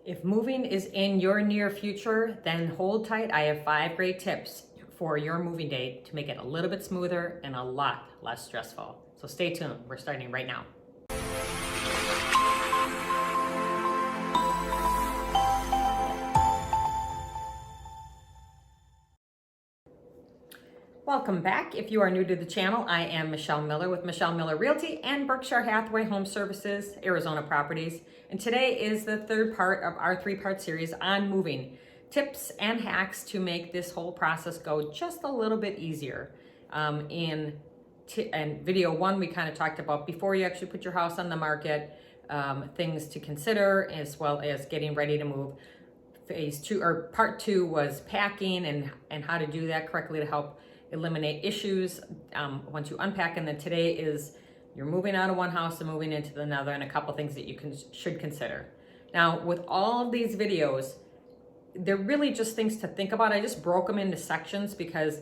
If moving is in your near future, then hold tight. I have 5 great tips for your moving day to make it a little bit smoother and a lot less stressful. So stay tuned. We're starting right now. Welcome back. If you are new to the channel, I am Michelle Miller with Michelle Miller Realty and Berkshire Hathaway Home Services, Arizona Properties. And today is the third part of our 3-part series on moving. Tips and hacks to make this whole process go just a little bit easier. In video 1, we kind of talked about before you actually put your house on the market, things to consider as well as getting ready to move. Phase 2 or part 2 was packing and how to do that correctly to help eliminate issues once you unpack. And then today is you're moving out of one house and moving into another, and a couple things that you should consider. Now, with all of these videos, they're really just things to think about. I just broke them into sections because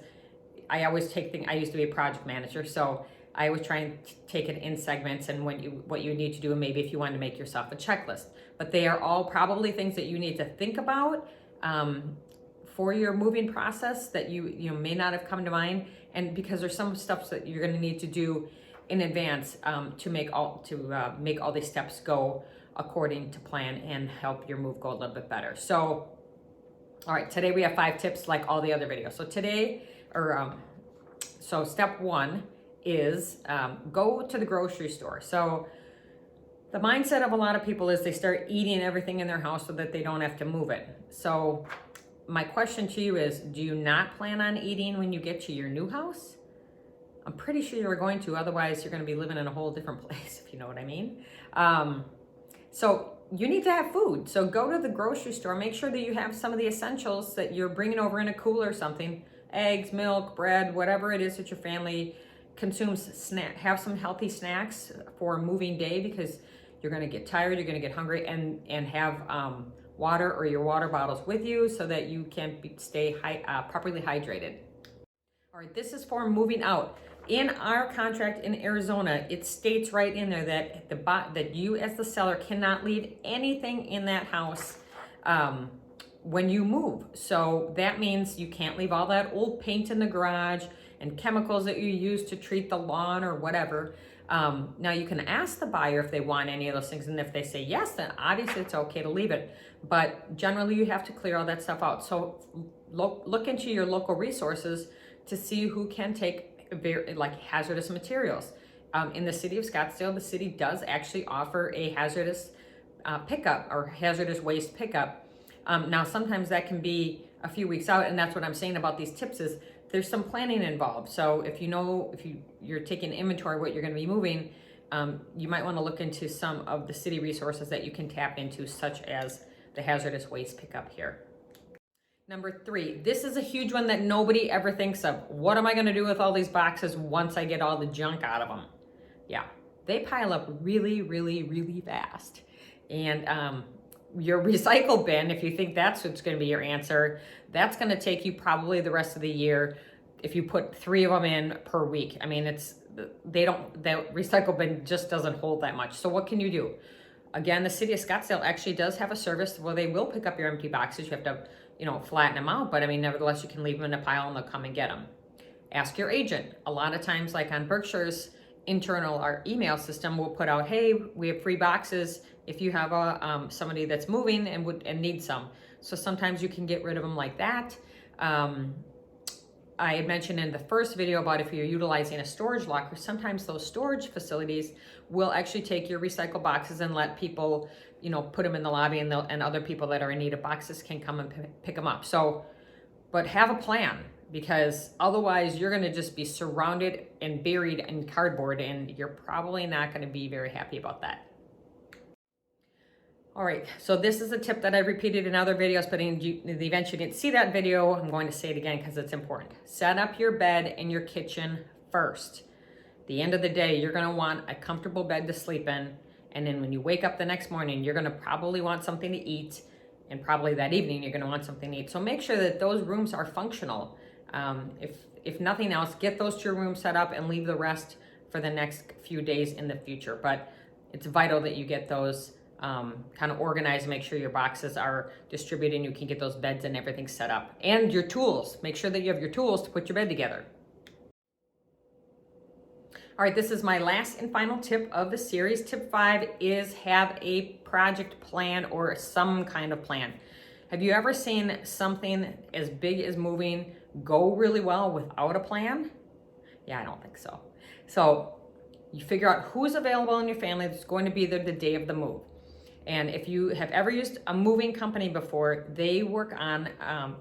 I always take things. I used to be a project manager, so I always try and take it in segments and what you need to do, and maybe if you want to make yourself a checklist. But they are all probably things that you need to think about for your moving process that you may not have come to mind, and because there's some steps that you're going to need to do in advance to make all these steps go according to plan and help your move go a little bit better. So, all right, today we have 5 tips like all the other videos. So today, so step 1 is go to the grocery store. So the mindset of a lot of people is they start eating everything in their house so that they don't have to move it. So my question to you is, do you not plan on eating when you get to your new house? I'm pretty sure you're going to, otherwise you're going to be living in a whole different place, if you know what I mean. So you need to have food. So go to the grocery store, make sure that you have some of the essentials that you're bringing over in a cooler or something, eggs, milk, bread, whatever it is that your family consumes. Have some healthy snacks for a moving day, because you're going to get tired, you're going to get hungry, and have water or your water bottles with you so that you can stay properly hydrated. All right, this is for moving out. In our contract in Arizona, it states right in there that that you as the seller cannot leave anything in that house when you move. So that means you can't leave all that old paint in the garage and chemicals that you use to treat the lawn or whatever. Now you can ask the buyer if they want any of those things, and if they say yes, then obviously it's okay to leave it. But generally you have to clear all that stuff out. So look into your local resources to see who can take hazardous materials. In the city of Scottsdale, the city does actually offer a hazardous pickup or hazardous waste pickup. Now sometimes that can be a few weeks out, and that's what I'm saying about these tips is there's some planning involved. So if you're taking inventory of what you're going to be moving, you might want to look into some of the city resources that you can tap into, such as the hazardous waste pickup here. Number 3, this is a huge one that nobody ever thinks of. What am I going to do with all these boxes once I get all the junk out of them? Yeah, they pile up really, really, really fast. And your recycle bin, if you think that's what's going to be your answer, that's going to take you probably the rest of the year if you put 3 of them in per week. I mean, the recycle bin just doesn't hold that much. So what can you do? Again, the city of Scottsdale actually does have a service where they will pick up your empty boxes. You have to, flatten them out, but I mean, nevertheless, you can leave them in a pile and they'll come and get them. Ask your agent. A lot of times, like on Berkshire's internal, our email system will put out, hey, we have free boxes if you have somebody that's moving and needs some. So sometimes you can get rid of them like that. I had mentioned in the first video about if you're utilizing a storage locker, sometimes those storage facilities will actually take your recycle boxes and let people, put them in the lobby, and other people that are in need of boxes can come and pick them up. So, but have a plan, because otherwise you're going to just be surrounded and buried in cardboard, and you're probably not going to be very happy about that. All right, so this is a tip that I repeated in other videos, but in the event you didn't see that video, I'm going to say it again because it's important. Set up your bed in your kitchen first. At the end of the day, you're going to want a comfortable bed to sleep in, and then when you wake up the next morning, you're going to probably want something to eat, and probably that evening you're going to want something to eat. So make sure that those rooms are functional. If nothing else, get those 2 rooms set up and leave the rest for the next few days in the future. But it's vital that you get those kind of organize and make sure your boxes are distributed and you can get those beds and everything set up. And your tools. Make sure that you have your tools to put your bed together. All right, this is my last and final tip of the series. Tip 5 is have a project plan or some kind of plan. Have you ever seen something as big as moving go really well without a plan? Yeah, I don't think so. So you figure out who's available in your family that's going to be there the day of the move. And if you have ever used a moving company before, they work on,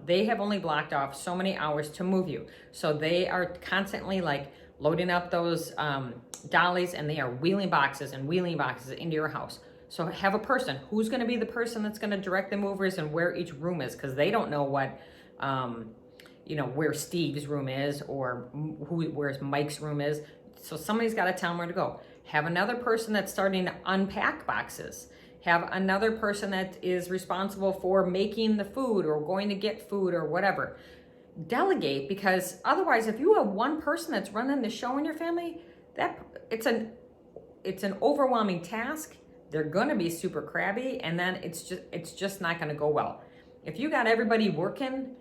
they have only blocked off so many hours to move you. So they are constantly like loading up those dollies, and they are wheeling boxes into your house. So have a person who's going to be the person that's going to direct the movers and where each room is, because they don't know what, where Steve's room is or where's Mike's room is. So somebody's got to tell them where to go. Have another person that's starting to unpack boxes. Have another person that is responsible for making the food or going to get food or whatever. Delegate, because otherwise, if you have one person that's running the show in your family, it's an overwhelming task. They're going to be super crabby, and then it's just not going to go well. If you got everybody working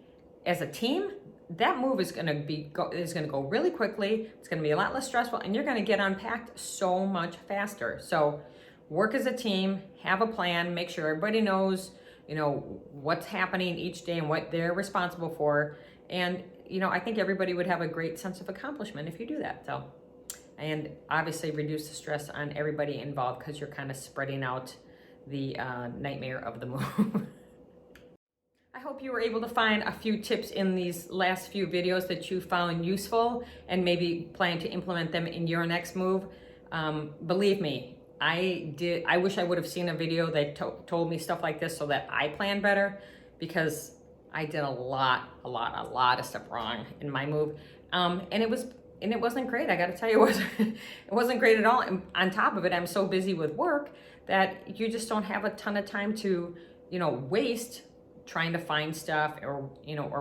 as a team, that move is going to go really quickly. It's going to be a lot less stressful, and you're going to get unpacked so much faster. So work as a team, have a plan, make sure everybody knows, what's happening each day and what they're responsible for. And, I think everybody would have a great sense of accomplishment if you do that. So, and obviously reduce the stress on everybody involved, because you're kind of spreading out the nightmare of the move. I hope you were able to find a few tips in these last few videos that you found useful and maybe plan to implement them in your next move. Believe me, I wish I would have seen a video that told me stuff like this so that I plan better, because I did a lot of stuff wrong in my move. And it wasn't great. I got to tell you, it wasn't great at all. And on top of it, I'm so busy with work that you just don't have a ton of time to, waste trying to find stuff or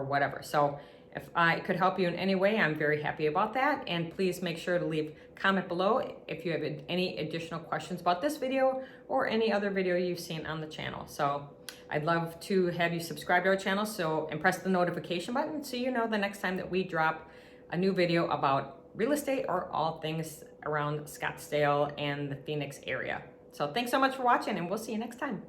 whatever. So if I could help you in any way, I'm very happy about that. And please make sure to leave a comment below if you have any additional questions about this video or any other video you've seen on the channel. So I'd love to have you subscribe to our channel and press the notification button so you know the next time that we drop a new video about real estate or all things around Scottsdale and the Phoenix area. So thanks so much for watching, and we'll see you next time.